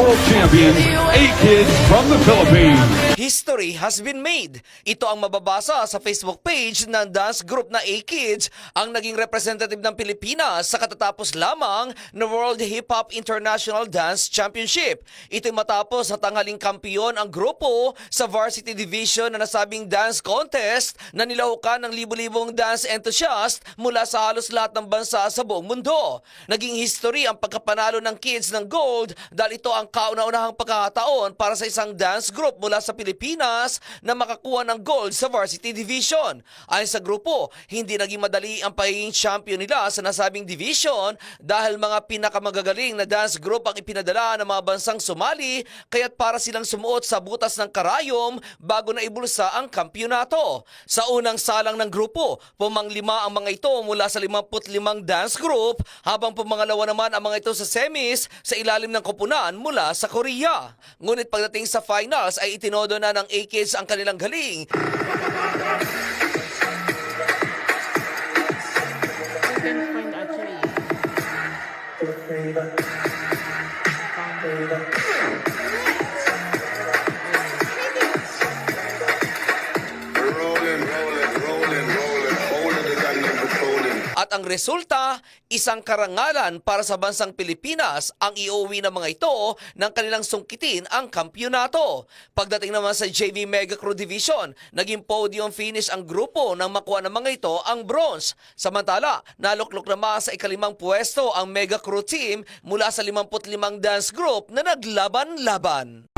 world champions, A-Kids from the Philippines. History has been made. Ito ang mababasa sa Facebook page ng dance group na A-Kids, ang naging representative ng Pilipinas sa katatapos lamang na World Hip Hop International Dance Championship. Ito'y matapos sa tanghaling kampiyon ang grupo sa varsity division na nasabing dance contest na nilahukan ng libu-libong dance enthusiast mula sa halos lahat ng bansa sa buong mundo. Naging history ang pagkapanalo ng kids ng gold dahil ito ang kauna-unahang pagkakataon para sa isang dance group mula sa Pilipinas na makakuha ng gold sa varsity division. Ayon sa grupo, hindi naging madali ang pagiging champion nila sa nasabing division dahil mga pinakamagagaling na dance group ang ipinadala ng mga bansang sumali, kaya't para silang sumuot sa butas ng karayom bago na ibulsa ang kampyonato. Sa unang salang ng grupo, pumanglima ang mga ito mula sa 55 dance group, habang pumangalawa naman ang mga ito sa semis sa ilalim ng koponan mula sa Korea. Ngunit pagdating sa finals ay itinodo na ng A-Kids ang kanilang galing. At ang resulta, isang karangalan para sa bansang Pilipinas ang iuwi ng mga ito ng kanilang sungkitin ang kampyonato. Pagdating naman sa JV Mega Crew Division, naging podium finish ang grupo nang makuha ng mga ito ang bronze. Samantala, naluklok naman sa ikalimang pwesto ang Mega Crew team mula sa 55 dance group na naglaban-laban.